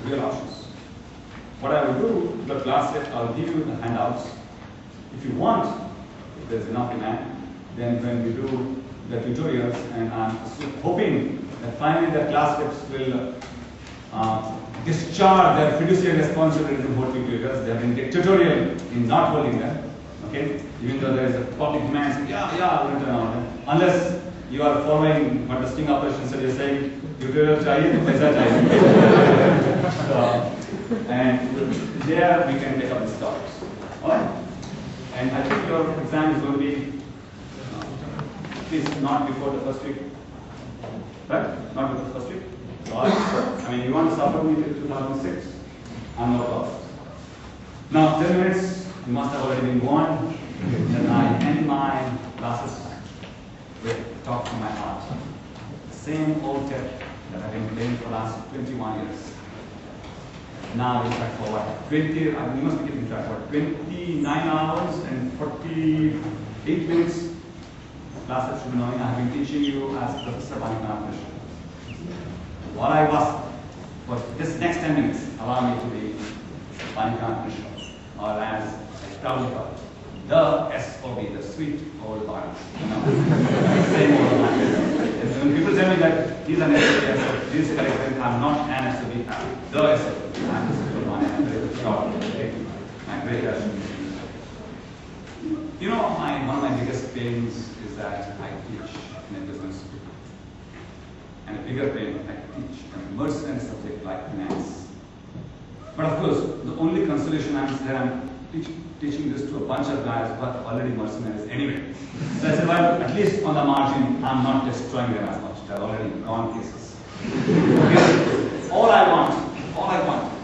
real options. What I will do, the class set, I'll give you the handouts. If you want, if there's enough demand, then when we do the tutorials, and I'm hoping that finally the class reps will discharge their fiduciary responsibility to hold tutorials. They have been tutorial in not holding them. Okay? Even though there is a public demand, so I will turn on. Unless you are following what the sting operation said, you're saying tutorial chahiye to paisa chahiye. And there we can take up these topics. Alright? And I think your exam is going to be at least not before the first week. Right? Not before the first week. I mean, you want to support me till 2006? I'm not lost. Now, 10 minutes, you must have already been warned. Then I end my classes with talk from my heart. The same old tip that I've been playing for the last 21 years. Now, in fact, for what? 20, you must be keeping track, what? 29 hours and 48 minutes. Classes should be knowing I have been teaching you as Prof.Banikant Misha. What I was for this next 10 minutes, allow me to be Banikant Misha, or as I proudly call it, the SOB, the sweet old body. Same old body. When people tell me that he's an SOB, this is correct, I'm not an SOB, the SOB. I'm the sweet old body. I'm very proud. I'm very passionate. You know, one of my biggest pains is that I teach in a business school. And a bigger pain, I teach a mercenary subject like finance. But of course, the only consolation is that I'm teaching this to a bunch of guys who are already mercenaries anyway. So I said, well, at least on the margin, I'm not destroying them as much. They're already gone cases. Okay? All I want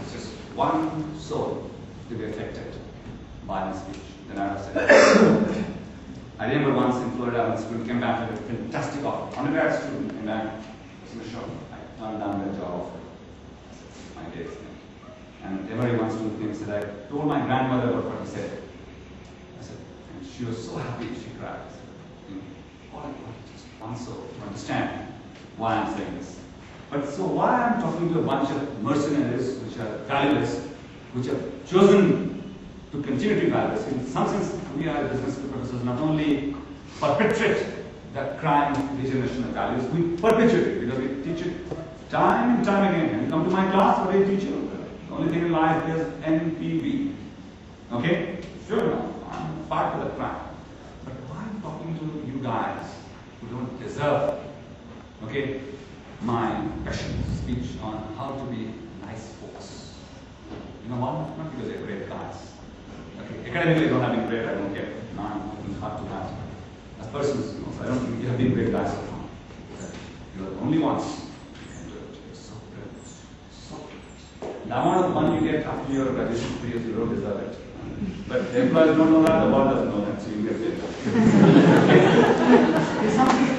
is just one soul to be affected by my speech. Then I have said, I remember once in Florida, when the student came back with a fantastic offer. Undergrad student came back. I turned down the job offer. My days. And every one student came and said, I told my grandmother about what he said. I said, and she was so happy, she cried. I said, all I want is just one soul to understand why I'm saying this. But so why I'm talking to a bunch of mercenaries which are valueless, which have chosen to continue to be valueless. In some sense, we are business school professors not only perpetrate that crime, degeneration of values, we perpetuate it because we teach it time and time again. And you come to my class, what do you teach you? The only thing in life is NPV. Okay? Sure enough, I'm part of the crime. But why I'm talking to you guys who don't deserve, okay, my passionate speech on how to be nice folks. You know what? Not because they're great guys. Okay, academically they don't have been great, I don't care. No, I'm working hard to that. As persons, you know, so I don't think you have been great guys so far. You are the only ones who can do it. You're so privileged. So privileged. The amount of money you get after your graduation 3 years, you don't deserve it. But the employers don't know that, the board doesn't know that, so you get paid.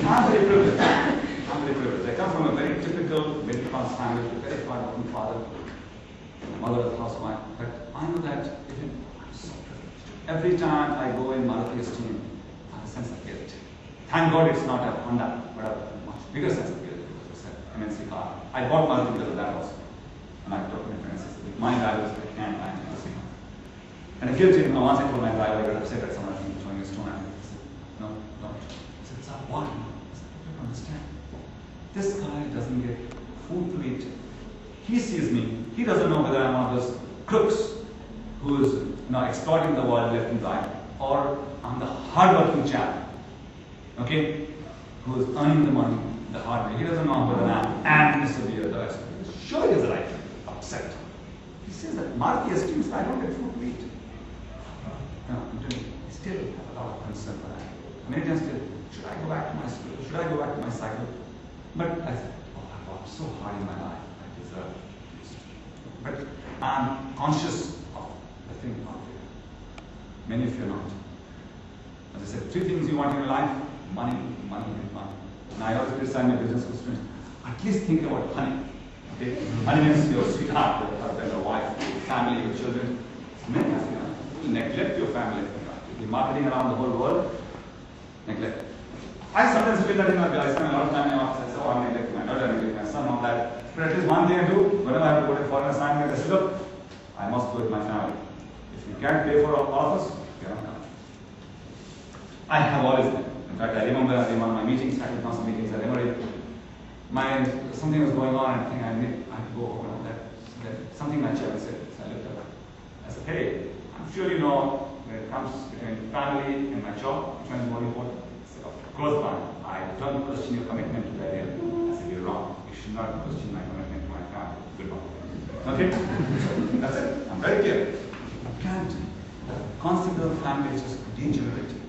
I'm very privileged. I'm very privileged. I come from a very typical middle class family, very hard-working father. My mother was a housewife. But I know that I'm so privileged. Every time I go in Maruthi's team, I have a sense of guilt. Thank God it's not a Honda, but a much bigger sense of guilt because it's an MNC car. I bought Maruti because of that also. And I told my friends, with my values, I can't buy an MNC car. And I guilty, once I told my driver, I got upset at someone throwing a stone at me. He said, no, don't. I said, it's our one. I said, I don't understand. This guy doesn't get food to eat. He sees me. He doesn't know whether I'm one of those crooks who is exploiting the world left and right, or I'm the hard-working chap, okay, who is earning the money the hard way. He doesn't know whether I'm Xavier or the rest. Sure, he is right. Upset. He says that Maruti esteems I don't get food to eat. No, I still have a lot of concern for that. Many times, should I go back to my school? Should I go back to my cycle? But I said, oh, I've worked so hard in my life. I deserve this. But I'm conscious of the thing out there. Many of you are not. As I said, 3 things you want in your life: money, money, and money. And I always criticize my business school students. At least think about honey. Okay? Honey means your sweetheart, your husband, your wife, your family, your children. Many of you neglect your family. You're marketing around the whole world. Neglect. I sometimes feel that I spend a lot of time in my office. I say, oh, I'm neglecting my daughter, I'm neglecting my son, all that. But at least one thing I do, whenever I have to put a foreign assignment, I say, look, I must do it with my family. If you can't pay for all of us, you cannot come. I have always been. In fact, I remember in one of my meetings, faculty council meetings, I remember something was going on, and I think I had to go over on that. Something my chairman said. So I looked up. I said, hey, I'm sure you know when it comes between family and my job, which one is more important? I said, of course, I don't question your commitment to the idea. I said, you're wrong. You should not question my commitment to my family. Good one. Okay? That's it. I'm very clear. You can't. The concept of family is just degenerating.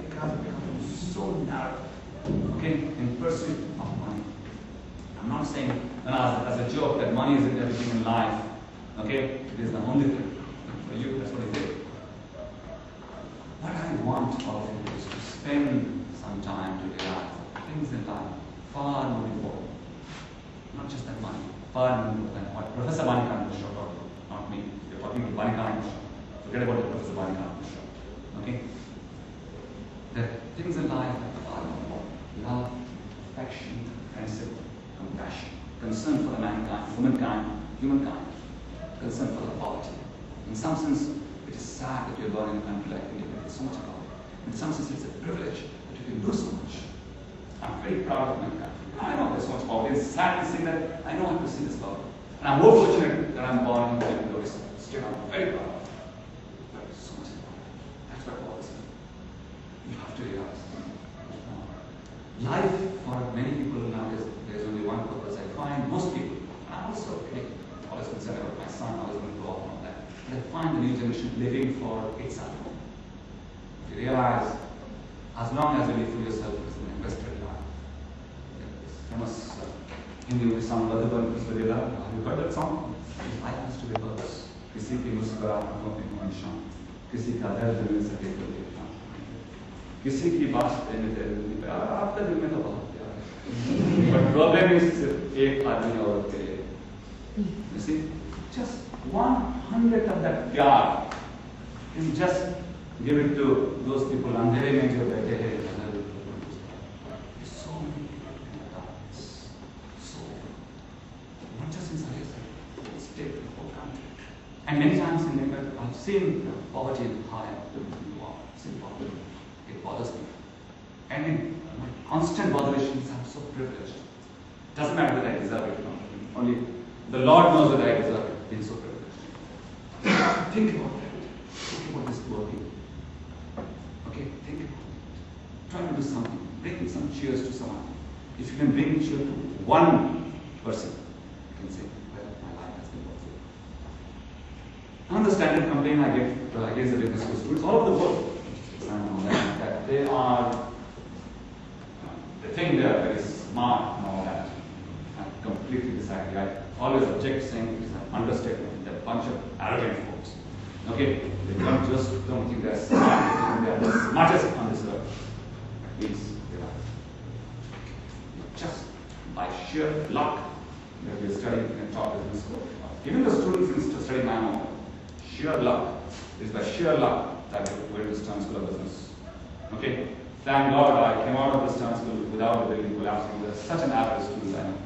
It can't become so narrow. Okay? In pursuit of money. I'm not saying as a joke that money isn't everything in life. Okay? It is the only thing. For you, that's what it is. What I want all of you is to spend some time to realize things in life far more important. Not just that money, far more important than what Professor Banikant Misha taught you, not me. You're talking to Banikant Misha. Forget about the Professor Banikant Misha. Okay? That things in life are far more important. Love, affection, friendship, compassion, concern for the mankind, humankind, concern for the poverty. In some sense, it is sad that you're born in a country like India with so much about it. In some sense, it's a privilege that you can do so much. I'm very proud of my country. I know there's so much poverty. It's sad to see that. I know how to see this poverty. And I'm more fortunate that I'm born in India. Still, I'm very proud of it. But so much poverty. That's what poverty is. You have to realize. Life for many people nowadays, there's only one purpose. I find most people, and I'm also always concerned about my son, always going to grow up and all that. But I find the new generation living for itself. If you realize, as long as you live for yourself, it's an invested life. This famous Hindi song, have you heard that song? Life has to be purpose. किसी की मुस्कुराहट आंखों में हो निशान, किसी का दर्द मिल सके तो देखना, किसी की बात में तेरे दिल पे आपका दिल में तो बहुत प्यार है, but problem is सिर्फ एक आदमी और के लिए. You see, just 1/100 of that प्यार, you just give it to those people अंधेरे में जो बैठे हैं. So many people in the darkness, so not just in Xavier, state, the whole country. And many times in Nepal, I've seen poverty high. Seen poverty. It bothers me. And in my constant botherations, I'm so privileged. Doesn't matter that I deserve it or not. Only the Lord knows that I deserve it, being so privileged. Think about that. Think about this poor people. Okay? Think about it. Try to do something. Bring some cheers to someone. If you can bring cheer to one person, you can say, well, my life has been worth it. Another standard complaint I get against the business school students all over the world, that they think they are very smart and all that. I completely disagree. I always object saying it is an understatement. They're a bunch of arrogant folks. Okay? They don't think they're smart. They think they're the smartest on this earth. Please realize. Just by sheer luck that we're studying in top business school. Even the students in studying my own. Sheer luck. It is by sheer luck that we're in this Stern School of Business. Okay? Thank God I came out of this Stern School without the building collapsing. There's such an average student I know.